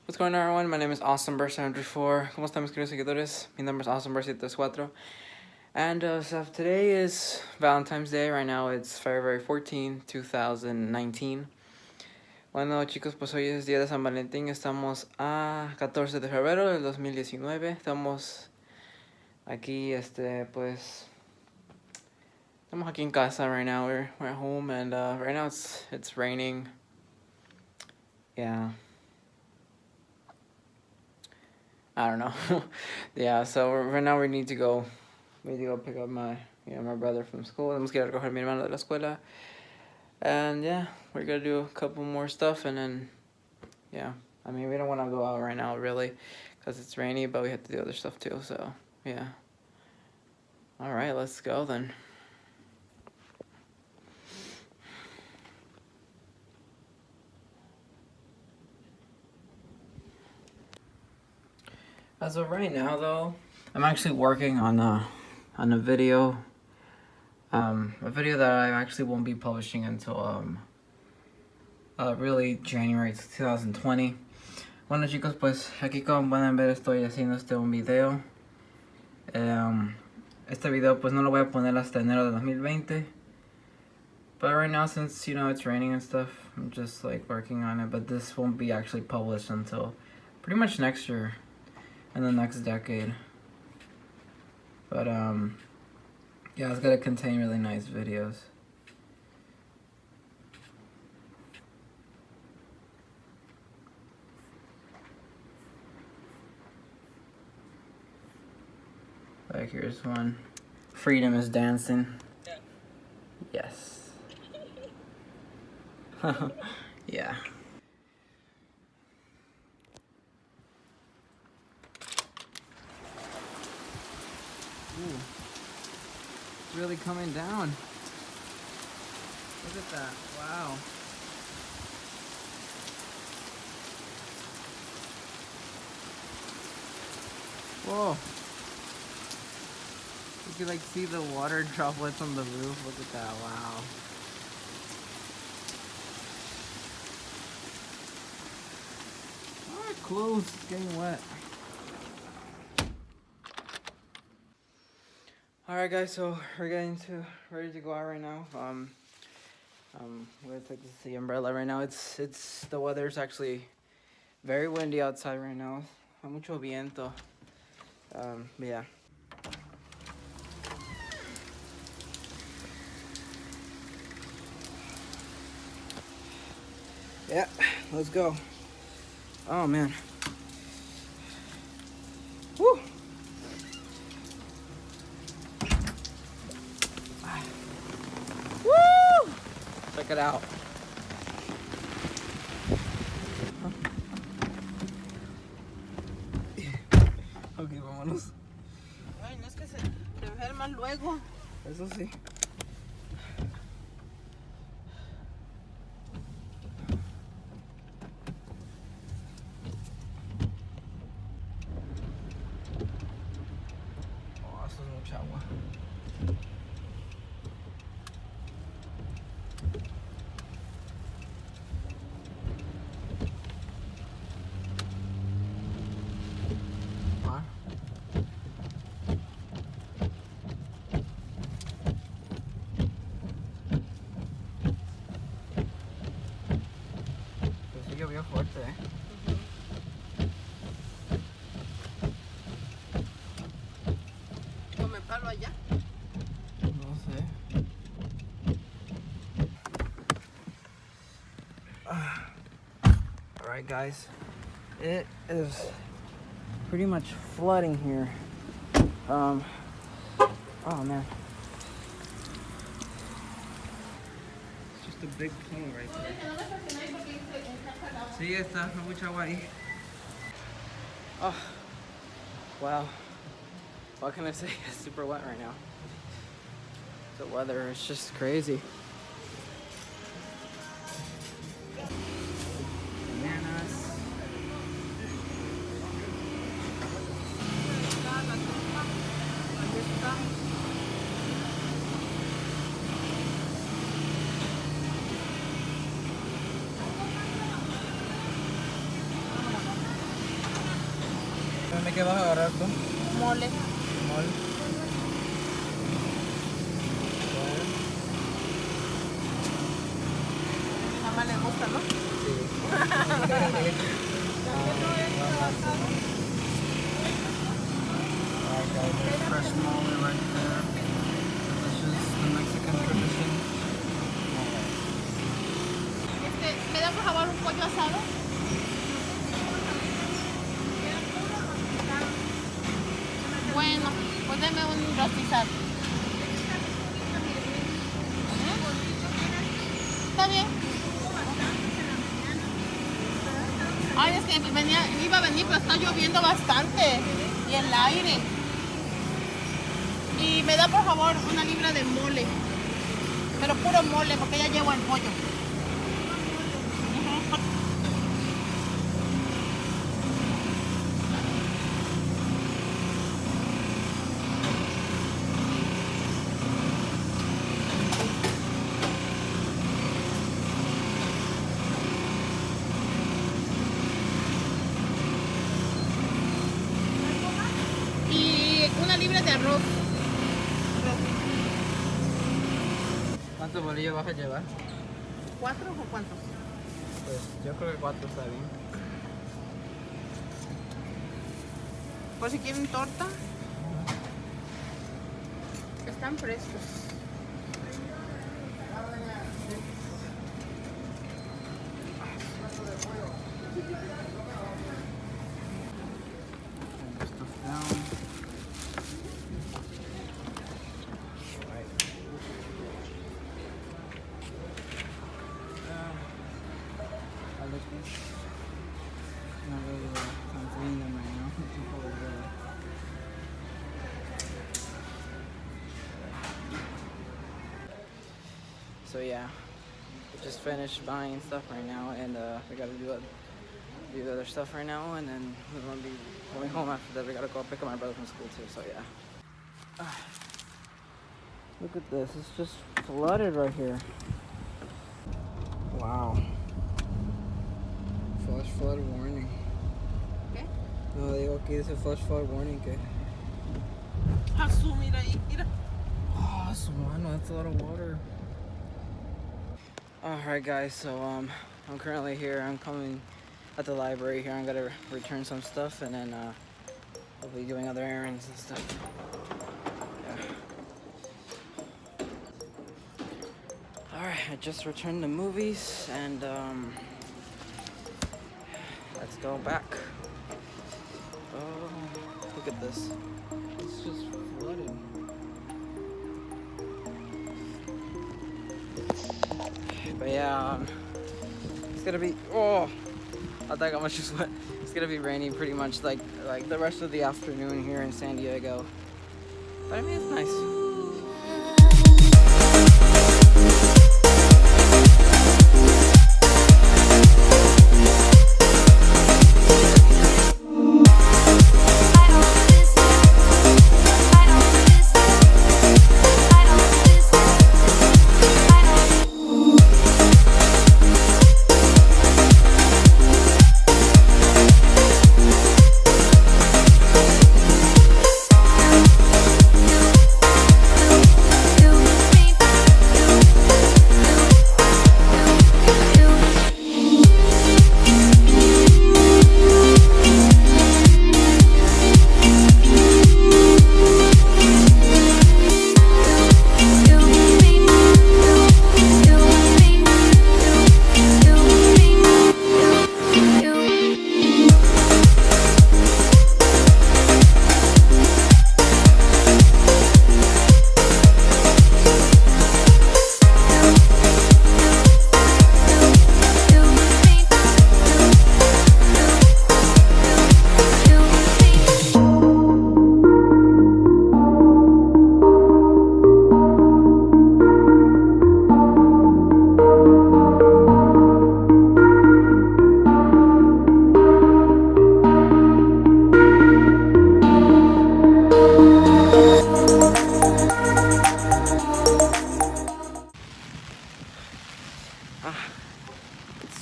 What's going on, everyone? My name is AwesomeBird734. ¿Cómo están mis queridos seguidores? Mi nombre es AwesomeBird734. And so today is Valentine's Day. Right now it's February 14, 2019. Bueno, chicos, pues hoy es Día de San Valentín. Estamos a 14 de febrero del 2019. Estamos aquí, pues... Estamos aquí en casa right now. We're at home, and right now it's raining. Yeah. I don't know. Yeah, so right now we need to go pick up my brother from school. Tenemos que ir a recoger a mi hermano de la escuela. And yeah, we're gonna do a couple more stuff, and then yeah, I mean, we don't want to go out right now really because it's rainy, but we have to do other stuff too, so yeah. All right, let's go then. As of right now, though, I'm actually working on a video, that I actually won't be publishing until really January 2020. Bueno, chicos, pues aquí como pueden ver estoy haciendo un video. Este video pues no lo voy a poner hasta enero de 2020. But right now, since it's raining and stuff, I'm just like working on it. But this won't be actually published until pretty much next year. In the next decade. But yeah, it's gonna contain really nice videos. Like here's one. Freedom is dancing. Yes. Yeah. Ooh, it's really coming down. Look at that. Wow. Whoa. You can like see the water droplets on the roof. Look at that. Wow. Our clothes getting wet. Alright guys, so we're ready to go out right now. I'm gonna take the umbrella right now. The weather's actually very windy outside right now. Hay mucho viento. Yeah. Yeah, let's go. Oh man. Woo! Check it out. Ok, vámonos. Ay, no es que se enferman luego. Eso sí. Oh, eso es mucha agua. Llovió fuerte, ¿O me paro allá? No sé. Alright guys, it is pretty much flooding here. Oh man. It's just a big pool right there. Sí, está mucha agua ahí. Oh, wow. What can I say? It's super wet right now. The weather is just crazy. Bananas. Dime qué vas a agarrar tú. Mole. Mol. Mamá le gusta, ¿no? Alright guys, there's fresh mole right there. Delicious, the Mexican tradition. ¿Me da por favor un pollo asado? Bueno, pues deme un rostizado. Está bien. Ay, es que iba a venir, pero está lloviendo bastante. Y el aire. Y me da por favor una libra de mole. Pero puro mole, porque ya llevo el pollo. Y una libra de arroz. ¿Cuántos bolillos vas a llevar? ¿4 o cuántos? Pues yo creo que 4 está bien. Por si quieren torta. Están frescos. Put stuff down. Not really time to clean them right now. It's too cold really. So yeah, we just finished buying stuff right now, and we gotta do other stuff right now, and then we're gonna be going home after that. We gotta go pick up my brother from school too. So yeah. Look at this. It's just flooded right here. Wow. Flash flood warning. ¿Qué? No, digo aquí dice flash flood warning que. Azul, mira ahí, mira. Oh, su mano, that's a lot of water. Alright guys, so I'm currently here. I'm coming at the library here. I'm gonna return some stuff, and then I'll be doing other errands and stuff. Yeah. Alright, I just returned the movies, and let's go back. Oh, look at this. It's just flooded. But yeah, it's gonna be, oh, I think I got much sweat. It's gonna be rainy pretty much like the rest of the afternoon here in San Diego. But I mean, it's nice.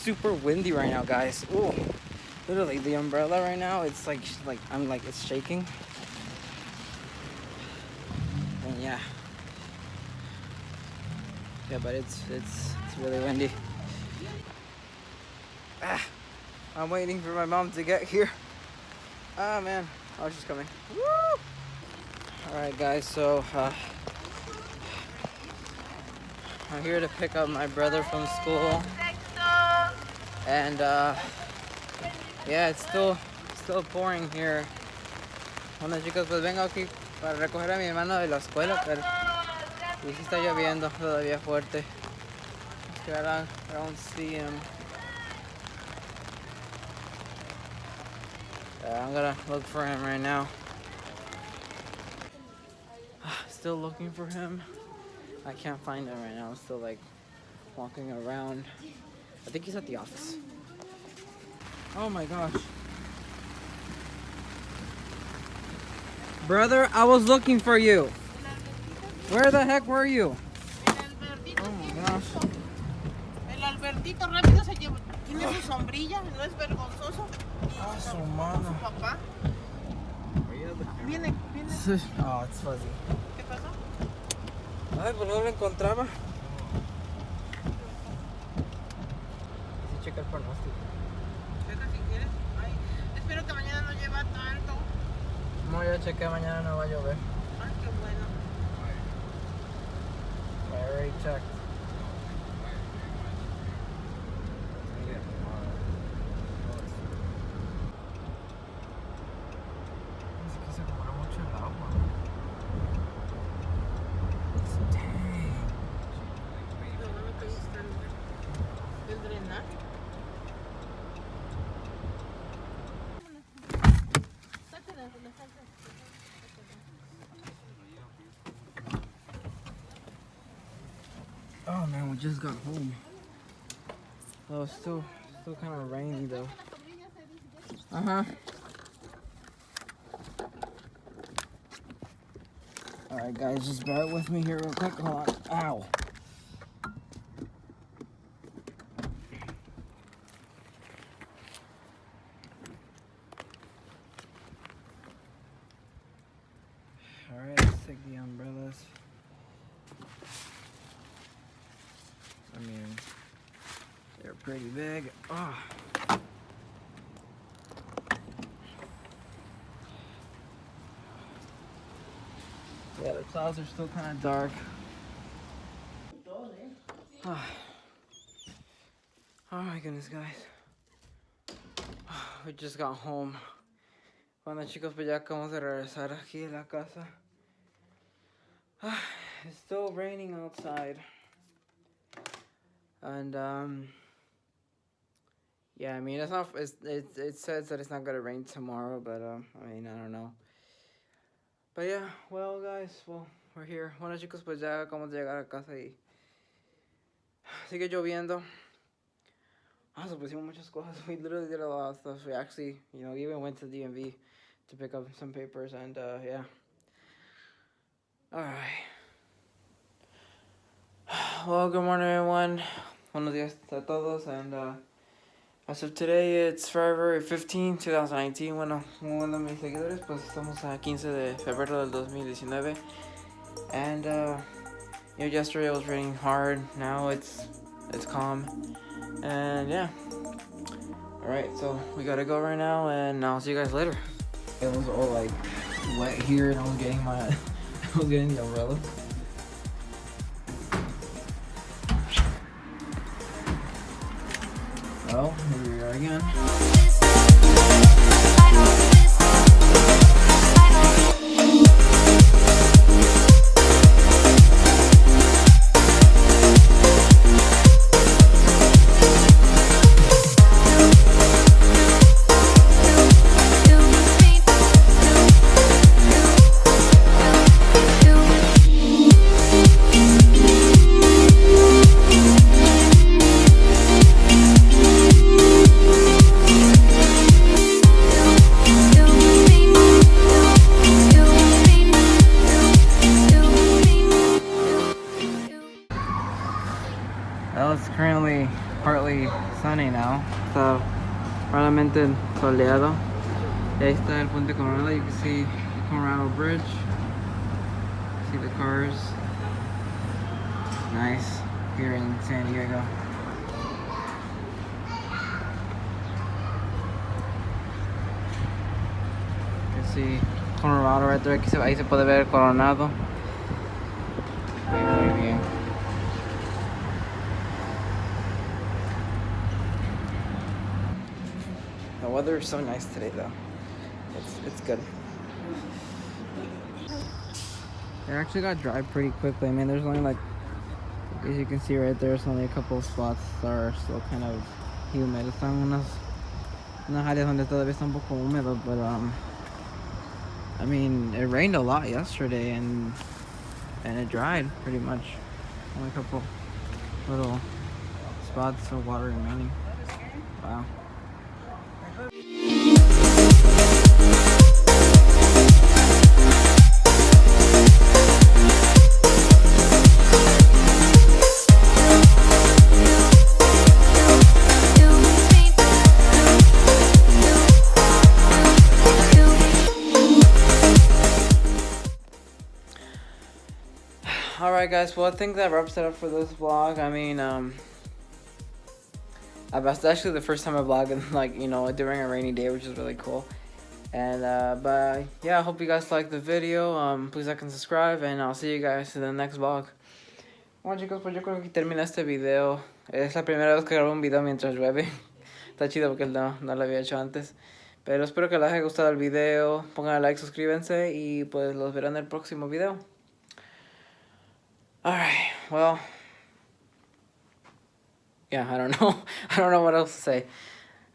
Super windy right now, guys. Ooh, Literally, the umbrella right now, it's like it's shaking. And yeah, but it's really windy. I'm waiting for my mom to get here. Ah man, oh, she's coming. Woo! All right, guys, so I'm here to pick up my brother from school, and yeah, it's still pouring here. Bueno, chicos, pues vengo aquí para recoger a mi hermano de la escuela, pero y sí está lloviendo todavía fuerte. I don't see him. I'm gonna look for him right now. Still looking for him. I can't find him right now. I'm still like walking around. I think he's at the office. Oh my gosh. Brother, I was looking for you. Where the heck were you? Oh my gosh. El Albertito rápido se lleva. Tiene su sombrilla, no es vergonzoso. Ah, su mano. Su papá. Viene. Oh, it's fuzzy. ¿Qué pasó? Ay, pues no lo encontraba. Sí, checa el pronóstico. Checa si quieres. Ay, espero que mañana no lleva tanto. No, ya chequé, mañana no va a llover. Ay, qué bueno. I already checked. Se acumula mucho el agua. Dang. No me puedes estar el drenaje. Oh man, we just got home. Oh, it's still kind of rainy though. Uh-huh. Alright guys, just bear with me here real quick. Hold on. Ow. Alright, let's take the umbrellas. I mean, they're pretty big. Oh. Yeah, the clouds are still kind of dark. Oh my goodness, guys. We just got home. Bueno, chicos, pues ya acabamos de regresar aquí a la casa. It's still raining outside. And yeah, I mean, it says that it's not gonna rain tomorrow, but I mean, I don't know. But yeah, well guys, we're here. Bueno chicos, pues ya acabamos de llegar a casa y sigue lloviendo. So pusimos muchas cosas. We literally did a lot of stuff. We actually, even went to DMV to pick up some papers, and yeah. Alright. Well, good morning everyone. Buenos días a todos, and as of today, it's February 15, 2019. Bueno, mis seguidores, pues estamos a 15 de febrero del 2019. And yesterday it was raining hard. Now it's calm. And yeah. Alright, so we gotta go right now, and I'll see you guys later. It was all like wet here, and I was getting the umbrella. Well, here we are again. Well, it's currently partly sunny now, so completamente soleado. Y ahí está el puente Coronado. You can see the Coronado Bridge. See the cars. Nice here in San Diego. You can see Coronado right there. Ahí se puede ver el Coronado. Muy bien. The weather is so nice today, though. It's good. It actually got dry pretty quickly. I mean, there's only like, as you can see right there, there's only a couple of spots that are still kind of humid. Están unas áreas donde todavía está un poco húmedo, but I mean, it rained a lot yesterday and it dried pretty much. Only a couple little spots of water remaining. Wow. Alright guys, well I think that wraps it up for this vlog. I mean, that's actually the first time I vlogged like, you know, during a rainy day, which is really cool. And but yeah, I hope you guys liked the video. Please like and subscribe, and I'll see you guys in the next vlog. Bueno chicos, pues yo creo que aquí termina este video. Es la primera vez que grabo un video mientras llueve. Está chido porque no lo había hecho antes. Pero espero que les haya gustado el video. Pongan like, suscríbanse y pues los verán en el próximo video. Alright, well, yeah, I don't know what else to say.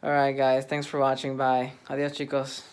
Alright guys, thanks for watching, bye. Adios chicos.